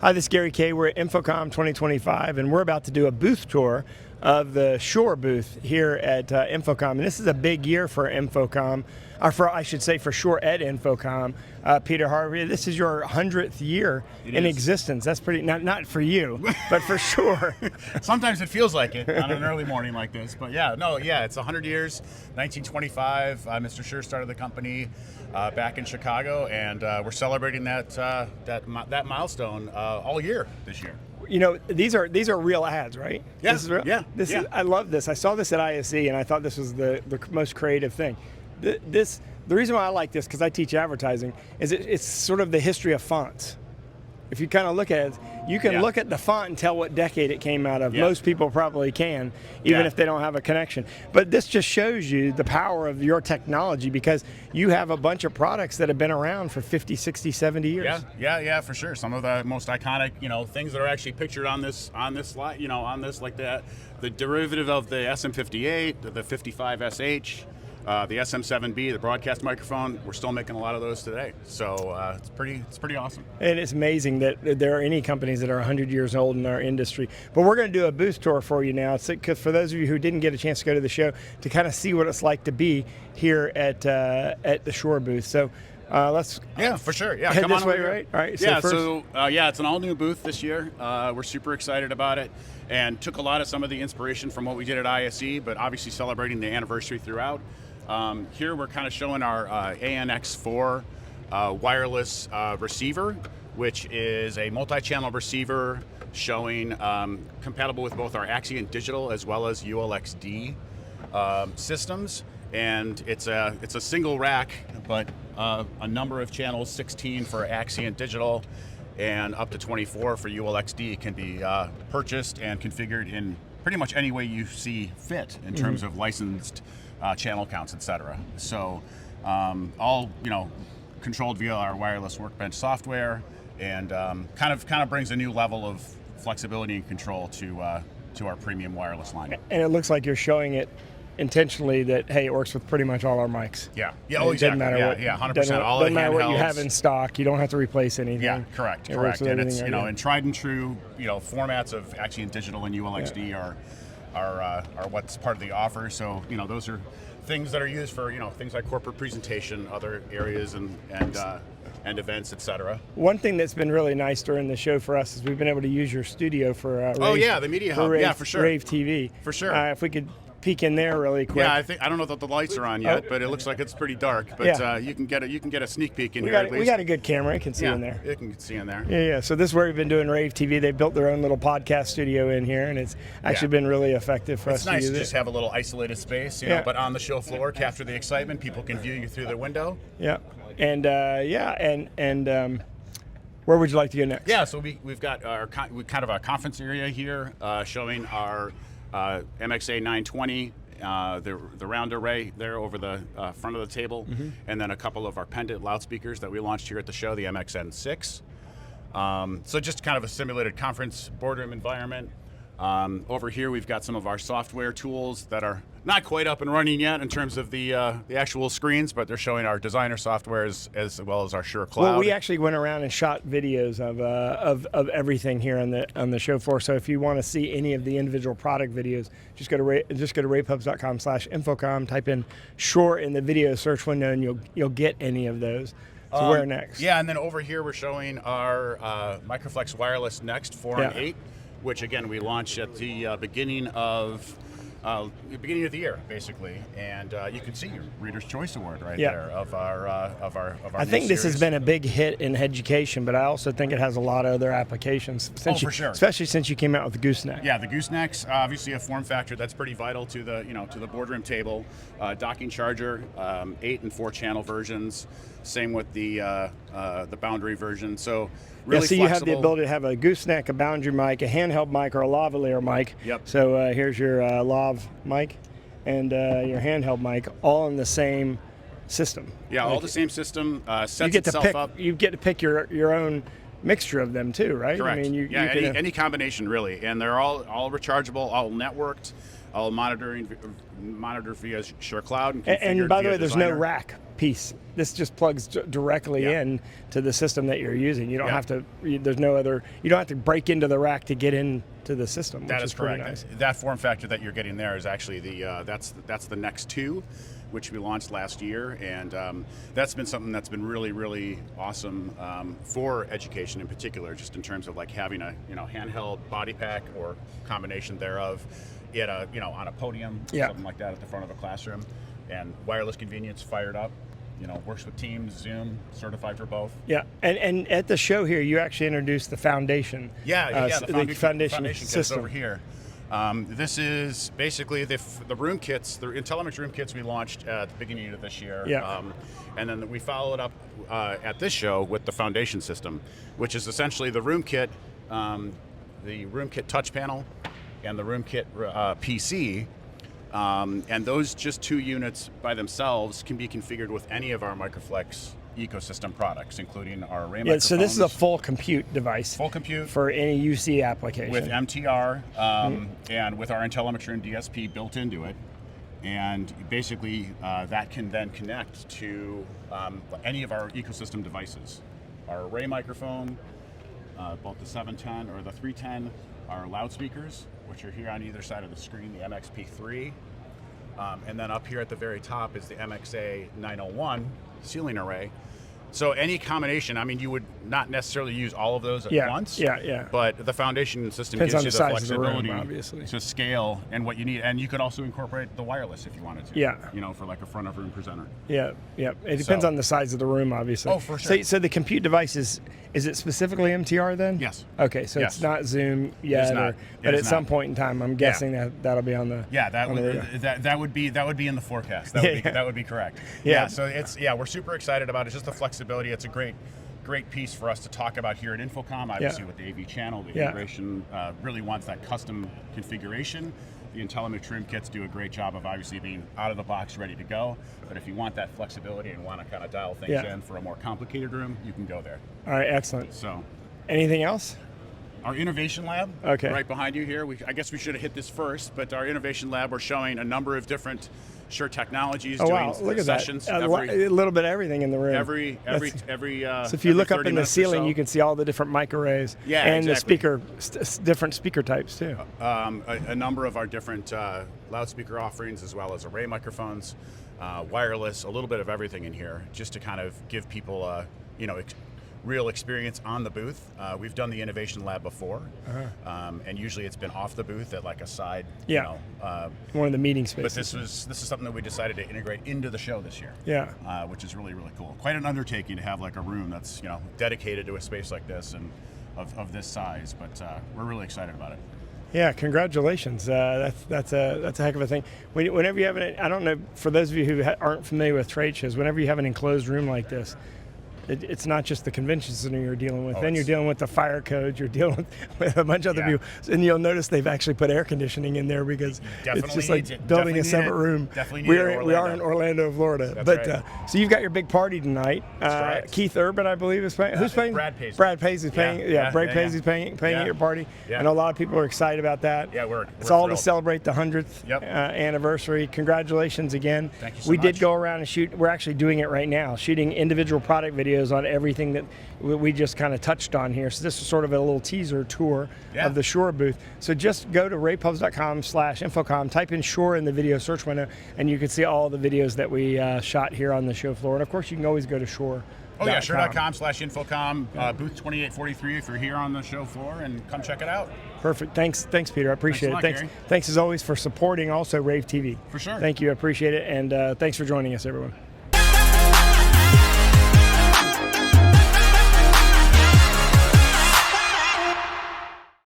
Hi, this is Gary Kayye. We're at InfoComm 2025, and we're about to do a booth tour of the Shure booth here at InfoComm. And this is a big year for InfoComm, or I should say for Shure at InfoComm. Peter Harvey, this is your 100th year in existence. That's pretty, not for you, but for Shure. Sometimes it feels like it on an early morning like this, but it's 100 years, 1925. Mr. Shure started the company back in Chicago, and we're celebrating that milestone all year this year. You know, these are real ads, right? Yeah. This is real? Yeah. Is, I love this. I saw this at ISE, and I thought this was the most creative thing. The reason why I like this, because I teach advertising, is it's sort of the history of fonts. If you kind of look at it, you can look at the font and tell what decade it came out of. Most people probably can, even if they don't have a connection. But this just shows you the power of your technology, because you have a bunch of products that have been around for 50, 60, 70 years. Yeah, for sure. Some of the most iconic, things that are actually pictured on this slide, like that, the derivative of the SM58, the 55SH. The SM7B, the broadcast microphone, we're still making a lot of those today. So it's pretty awesome. And it's amazing that there are any companies that are 100 years old in our industry. But we're going to do a booth tour for you now. Because for those of you who didn't get a chance to go to the show, to kind of see what it's like to be here at the Shure booth. So let's for sure. Yeah, head come this on way, over right? All right. It's an all-new booth this year. We're super excited about it, and took a lot of some of the inspiration from what we did at ISE, but obviously celebrating the anniversary throughout. Here we're kind of showing our ANX4 wireless receiver, which is a multi-channel receiver showing compatible with both our Axient digital as well as ULXD systems. And it's a single rack, but a number of channels, 16 for Axient digital and up to 24 for ULXD, can be purchased and configured in pretty much any way you see fit in terms of licensed channel counts, etc. So all controlled via our wireless workbench software, and kind of brings a new level of flexibility and control to our premium wireless line. And it looks like you're showing it intentionally that, hey, it works with pretty much all our mics. Exactly. Doesn't matter 100%. Doesn't matter what you have in stock. You don't have to replace anything. Yeah, correct. And it's and tried and true formats of Axient digital and ULXD are what's part of the offer. So those are things that are used for things like corporate presentation, other areas, and events, etc. One thing that's been really nice during the show for us is we've been able to use your studio for the media hub. For sure. Rave TV. For sure. If we could peek in there really quick. Yeah, I don't know that the lights are on yet, but it looks like it's pretty dark. But you can get a sneak peek in here at least. We got a good camera. It can see in there. It can see in there. Yeah. So this is where we've been doing Rave TV. They built their own little podcast studio in here, and it's actually been really effective for us to use it. It's nice to just have a little isolated space, but on the show floor, capture the excitement. People can view you through the window. Yeah. And where would you like to go next? Yeah. So we've got our kind of a conference area here, showing our MXA 920. The round array there over the front of the table, and then a couple of our pendant loudspeakers that we launched here at the show, the MXN6. So just kind of a simulated conference boardroom environment. Over here we've got some of our software tools that are not quite up and running yet in terms of the actual screens, but they're showing our designer software as well as our Shure Cloud. Well, we actually went around and shot videos of everything here on the show floor. So if you want to see any of the individual product videos, just go to ravepubs.com/infocom, type in Shure in the video search window, and you'll get any of those. So where next? Yeah, and then over here we're showing our Microflex Wireless Next 4 and 8, which again we launched at the beginning of the year, basically, and you can see your Reader's Choice Award there of our I think this has been a big hit in education, but I also think it has a lot of other applications. For sure, especially since you came out with the gooseneck. Yeah, the gooseneck's obviously a form factor that's pretty vital to the to the boardroom table. Docking charger, 8 and 4 channel versions. Same with the boundary version. So really so you have the ability to have a gooseneck, a boundary mic, a handheld mic, or a lavalier mic. Yep. So here's your lav mic and your handheld mic, all in the same system. Yeah, all the same system. Sets you get itself up. You get to pick your own mixture of them too, right? Correct. I mean, any combination really, and they're all rechargeable, all networked. all monitored via Shure Cloud. And by the way, there's no Designer. rack piece. This just plugs directly in to the system that you're using. You don't have to. There's no other. You don't have to break into the rack to get into the system. That which is pretty correct. Nice. That form factor that you're getting there is actually the that's the Next 2, which we launched last year, and that's been something that's been really awesome for education in particular, just in terms of like having a handheld body pack or combination thereof at a on a podium, something like that at the front of a classroom, and wireless convenience fired up. Works with Teams, Zoom, certified for both. Yeah, and at the show here, you actually introduced the foundation. The foundation system over here. This is basically the room kits, the Intelix room kits we launched at the beginning of this year. And then we followed up at this show with the foundation system, which is essentially the room kit touch panel, and the room kit PC. And those just 2 units by themselves can be configured with any of our Microflex ecosystem products, including our array microphones. So this is a full compute device. Full compute. For any UC application. With MTR and with our Intelix Room DSP built into it. And basically that can then connect to any of our ecosystem devices. Our array microphone, both the 710 or the 310, our loudspeakers, which are here on either side of the screen, the MXP3. And then up here at the very top is the MXA 901 ceiling array. So any combination, I mean, you would not necessarily use all of those at once. But the foundation system gives you the flexibility to scale and what you need. And you could also incorporate the wireless if you wanted to. For like a front of room presenter. It depends on the size of the room, obviously. Oh, for sure. So the compute device is it specifically MTR then? Yes. Okay, so it's not Zoom yet, but at some point in time, I'm guessing that'll be on the. That would be in the forecast. That would be correct. So we're super excited about it. Just the flexibility. It's a great piece for us to talk about here at InfoComm. Obviously, with the AV channel, the integration really wants that custom configuration. The Intelix room kits do a great job of obviously being out of the box, ready to go. But if you want that flexibility and want to kind of dial things in for a more complicated room, you can go there. All right, excellent. So, anything else? Our innovation lab, right behind you here. I guess we should have hit this first, but our innovation lab, we're showing a number of different Shure technologies, doing look at sessions. That. A little bit of everything in the room. Every so if you look up in the ceiling, you can see all the different mic arrays and the speaker, different speaker types too. A number of our different loudspeaker offerings, as well as array microphones, wireless, a little bit of everything in here, just to kind of give people real experience on the booth. We've done the innovation lab before, and usually it's been off the booth at like a side, one of the meeting spaces. But this is something that we decided to integrate into the show this year. Which is really cool. Quite an undertaking to have like a room that's dedicated to a space like this and of this size. But we're really excited about it. Yeah, congratulations. That's a heck of a thing. Whenever you have I don't know, for those of you who aren't familiar with trade shows, whenever you have an enclosed room like this, it's not just the convention center you're dealing with. Then you're dealing with the fire codes. You're dealing with a bunch of other people. And you'll notice they've actually put air conditioning in there because it's just like building a separate room. We are in Orlando, Florida. So you've got your big party tonight. Keith Urban, I believe, is playing. Who's playing? Brad Paisley. Brad Paisley's playing. Brad Paisley's playing at your party. I know a lot of people are excited about that. It's all thrilled to celebrate the 100th anniversary. Congratulations again. Thank you so much. We did go around and shoot. We're actually doing it right now, shooting individual product videos on everything that we just kind of touched on here. So this is sort of a little teaser tour of the Shure booth. So just go to raypubs.com/InfoComm, type in Shure in the video search window, and you can see all the videos that we shot here on the show floor. And of course, you can always go to Shure. Shure.com/InfoComm, booth 2843 if you're here on the show floor, and come check it out. Perfect. Thanks, Peter. I appreciate it. Thanks as always for supporting also Rave TV. For sure. Thank you. I appreciate it. And thanks for joining us, everyone.